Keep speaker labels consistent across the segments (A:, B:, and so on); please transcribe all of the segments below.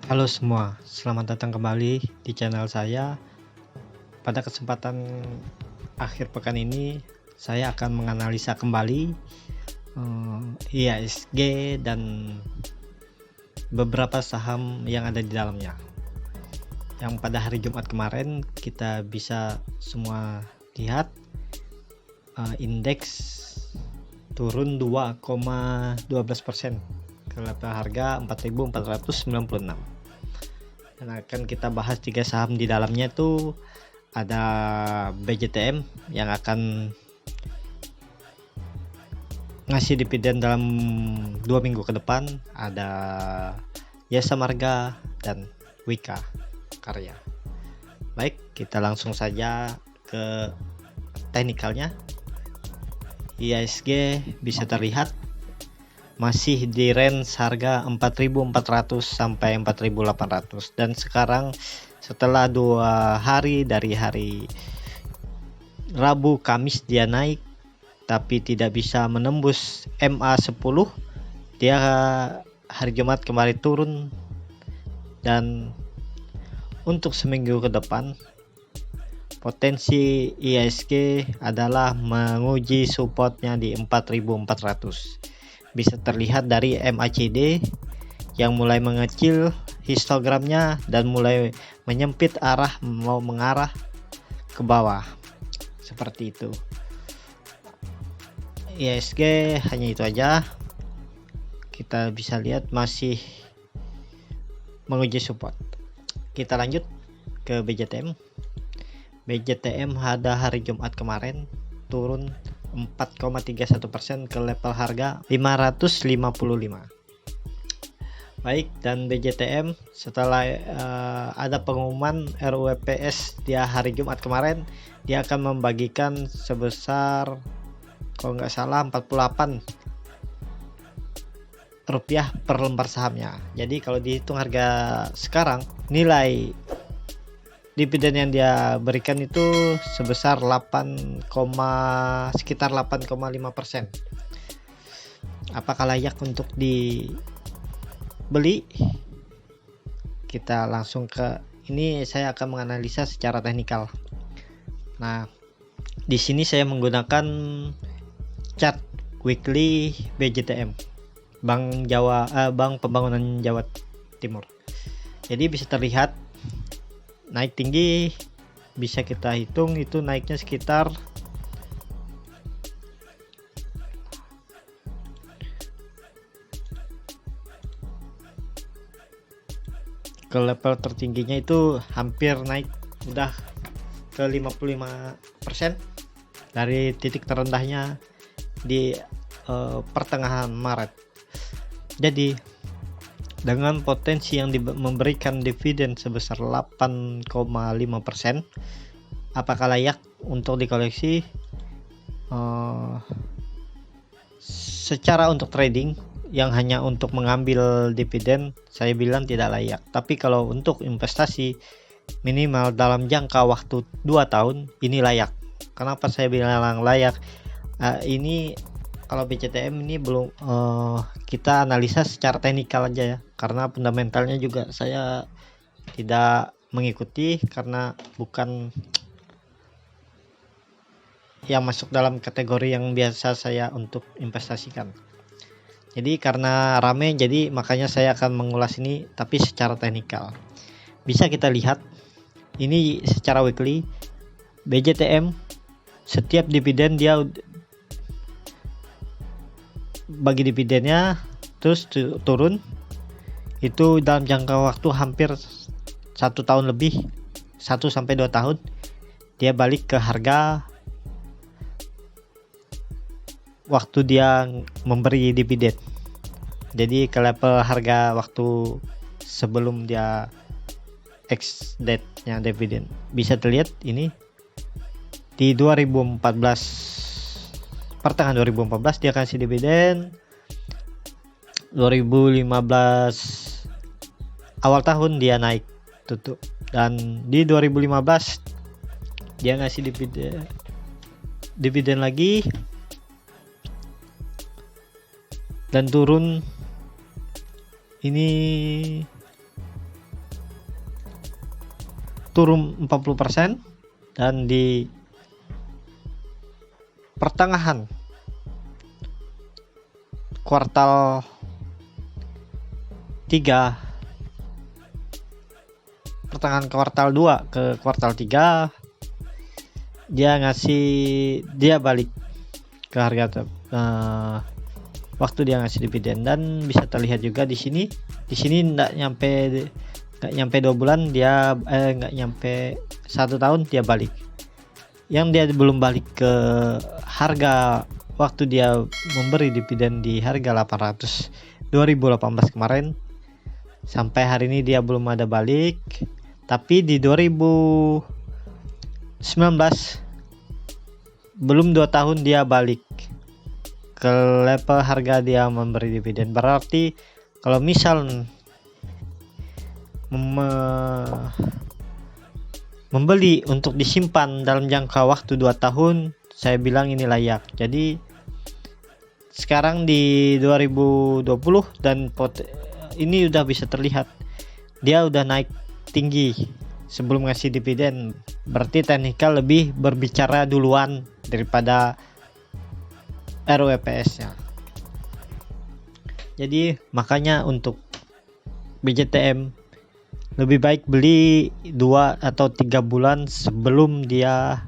A: Halo semua, selamat datang kembali di channel saya. Pada kesempatan akhir pekan ini, saya akan menganalisa kembali IHSG dan beberapa saham yang ada di dalamnya. Yang pada hari Jumat kemarin kita bisa semua lihat indeks turun 2,12% ke level harga 4.496. Dan akan kita bahas 3 saham di dalamnya tuh ada BJTM yang akan ngasih dividen dalam 2 minggu ke depan, ada Jasa Marga dan Wika Karya. Baik, kita langsung saja ke teknikalnya. IHSG bisa terlihat masih di range harga 4.400 sampai 4.800, dan sekarang setelah 2 hari dari hari Rabu Kamis dia naik tapi tidak bisa menembus MA10. Dia hari Jumat kemarin turun, dan untuk seminggu ke depan potensi IHSG adalah menguji supportnya di 4.400. Bisa terlihat dari MACD yang mulai mengecil histogramnya dan mulai menyempit arah, mau mengarah ke bawah seperti itu. IHSG hanya itu aja, kita bisa lihat masih menguji support. Kita lanjut ke BJTM. BJTM pada hari Jumat kemarin turun 4,31% ke level harga 555. Baik, dan BJTM setelah ada pengumuman RUEPS di hari Jumat kemarin, dia akan membagikan sebesar kalau nggak salah 48 rupiah per lembar sahamnya. Jadi kalau dihitung harga sekarang, nilai dividen yang dia berikan itu sebesar sekitar 8,5%. Apakah layak untuk dibeli? Kita langsung ke ini, saya akan menganalisa secara teknikal. Nah, di sini saya menggunakan chart weekly BJTM, Bank Pembangunan Jawa Timur. Jadi bisa terlihat naik tinggi, bisa kita hitung itu naiknya sekitar ke level tertingginya itu hampir naik udah ke 55% dari titik terendahnya di pertengahan Maret. Jadi dengan potensi yang memberikan dividen sebesar 8,5%, apakah layak untuk dikoleksi? Secara untuk trading yang hanya untuk mengambil dividen, saya bilang tidak layak. Tapi kalau untuk investasi minimal dalam jangka waktu 2 tahun, ini layak. Kenapa saya bilang layak? Ini kalau BCTM ini belum kita analisa secara teknikal aja ya, karena fundamentalnya juga saya tidak mengikuti karena bukan yang masuk dalam kategori yang biasa saya untuk investasikan. Jadi karena rame, jadi makanya saya akan mengulas ini tapi secara teknikal. Bisa kita lihat ini secara weekly BJTM setiap dividen dia bagi dividennya terus turun, itu dalam jangka waktu hampir 1 tahun lebih, 1 sampai 2 tahun dia balik ke harga waktu dia memberi dividen. Jadi ke level harga waktu sebelum dia ex date nya dividen. Bisa terlihat ini di 2014, pertengahan 2014 dia kasih dividen, 2015 awal tahun dia naik tutup, dan di 2015 dia ngasih dividen lagi dan turun. Ini turun 40%, dan di pertengahan kuartal 3, pertengahan kuartal 2 ke kuartal 3, dia balik ke harga waktu dia ngasih dividen. Dan bisa terlihat juga di sini nggak nyampe 2 bulan dia nggak nyampe 1 tahun dia balik. Yang dia belum balik ke harga waktu dia memberi dividen di harga 800 2018 kemarin, sampai hari ini dia belum ada balik. Tapi di 2019 belum 2 tahun dia balik ke level harga dia memberi dividen. Berarti kalau misal membeli untuk disimpan dalam jangka waktu 2 tahun, saya bilang ini layak. Jadi sekarang di 2020 dan ini udah bisa terlihat dia udah naik tinggi sebelum ngasih dividen. Berarti teknikal lebih berbicara duluan daripada RWPS nya. Jadi makanya untuk BJTM lebih baik beli 2 atau 3 bulan sebelum dia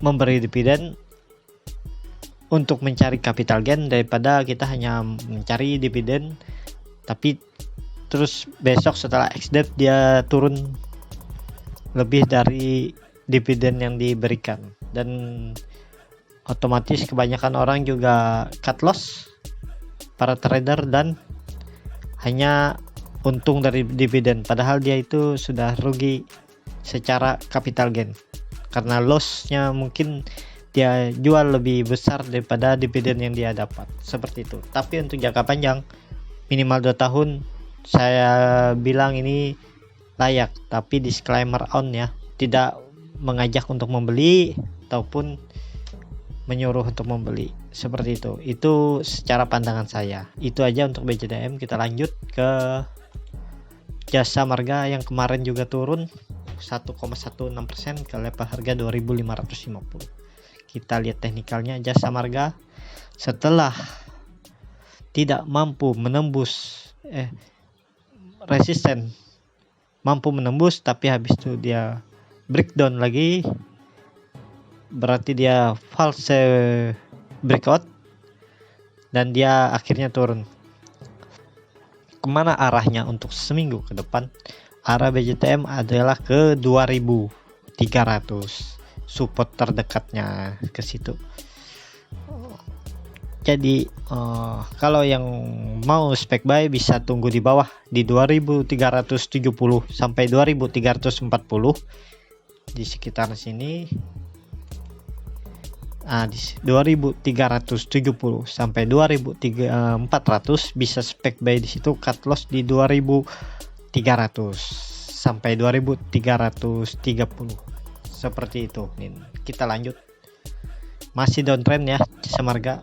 A: memberi dividen untuk mencari capital gain, daripada kita hanya mencari dividen tapi terus besok setelah ex-date dia turun lebih dari dividen yang diberikan. Dan otomatis kebanyakan orang juga cut loss, para trader, dan hanya untung dari dividen, padahal dia itu sudah rugi secara capital gain karena lossnya mungkin dia jual lebih besar daripada dividen yang dia dapat, seperti itu. Tapi untuk jangka panjang minimal 2 tahun saya bilang ini layak, tapi disclaimer on ya, tidak mengajak untuk membeli ataupun menyuruh untuk membeli, seperti itu secara pandangan saya. Itu aja untuk BJTM. Kita lanjut ke Jasa Marga yang kemarin juga turun 1,16% ke level harga 2.550. Kita lihat teknikalnya. Jasa Marga setelah tidak mampu menembus resisten, mampu menembus tapi habis itu dia breakdown lagi, berarti dia false breakout dan dia akhirnya turun. Kemana arahnya untuk seminggu ke depan? Arah BJTM adalah ke 2.300, support terdekatnya ke situ. Jadi kalau yang mau spek buy bisa tunggu di bawah di 2.370 sampai 2.340, di sekitar sini. Di 2.370 sampai 2.400 bisa spek buy di situ. Cut loss di 2.300 sampai 2.330, seperti itu. Nih, kita lanjut. Masih downtrend ya Jasa Marga,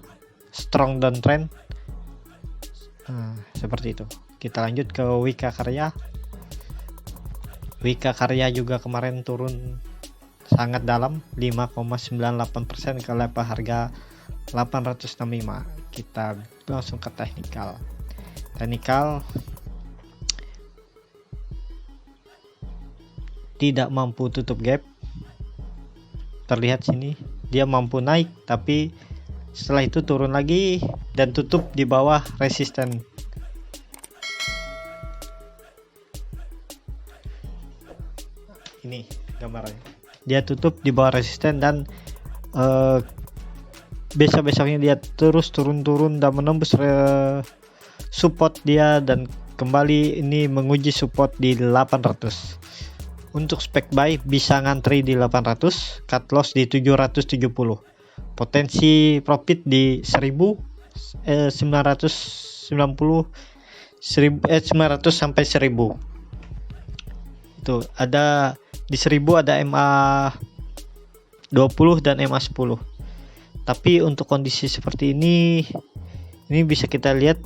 A: strong downtrend. Seperti itu. Kita lanjut ke Wika Karya. Wika Karya juga kemarin turun sangat dalam, 5,98% ke level harga 865. Kita langsung ke teknikal. Tidak mampu tutup gap. Terlihat sini dia mampu naik tapi setelah itu turun lagi dan tutup di bawah resisten. Ini gambarnya, dia tutup di bawah resisten dan besok-besoknya dia terus turun dan menembus support dia dan kembali ini menguji support di 800. Untuk spek buy bisa ngantri di 800, cut loss di 770, potensi profit di 990 900 sampai 1000. Itu ada di 1000 ada MA 20 dan MA 10. Tapi untuk kondisi seperti ini bisa kita lihat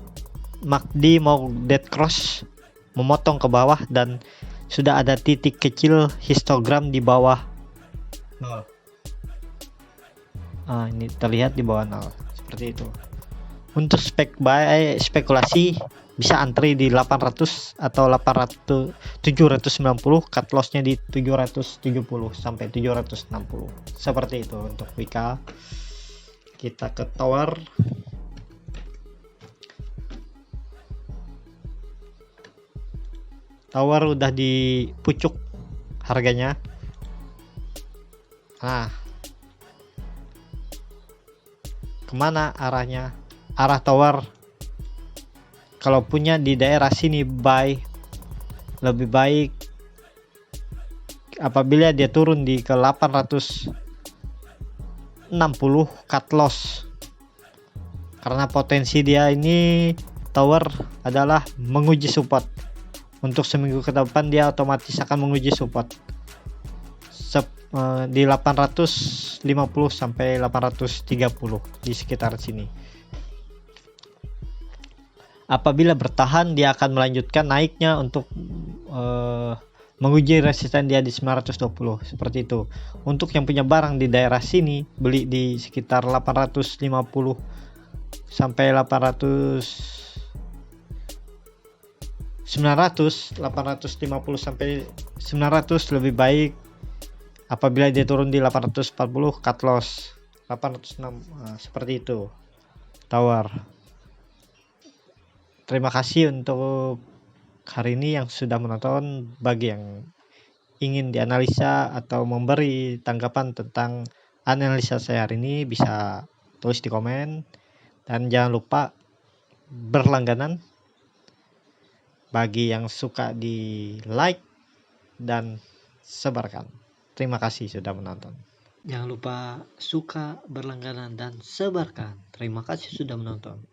A: MACD mau dead cross, memotong ke bawah dan sudah ada titik kecil histogram di bawah 0. Ini terlihat di bawah 0 seperti itu. Untuk spekulasi bisa antri di 800 atau 790, cut lossnya di 770 sampai 760 seperti itu. Untuk Wika kita ke tower. Tower udah di pucuk harganya. Kemana arahnya? Arah tower kalau punya di daerah sini buy, lebih baik apabila dia turun di ke 860 cut loss, karena potensi dia ini tower adalah menguji support. Untuk seminggu ke depan dia otomatis akan menguji support di 850 sampai 830 di sekitar sini. Apabila bertahan, dia akan melanjutkan naiknya untuk menguji resisten dia di 920 seperti itu. Untuk yang punya barang di daerah sini, beli di sekitar 850 sampai 850 sampai 900 lebih baik. Apabila dia turun di 840 cut loss 806, seperti itu tower. Terima kasih untuk hari ini yang sudah menonton. Bagi yang ingin dianalisa atau memberi tanggapan tentang analisa saya hari ini, bisa tulis di komen. Dan jangan lupa berlangganan. Bagi yang suka, di like dan sebarkan. Terima kasih sudah menonton. Jangan lupa suka, berlangganan, dan sebarkan. Terima kasih sudah menonton.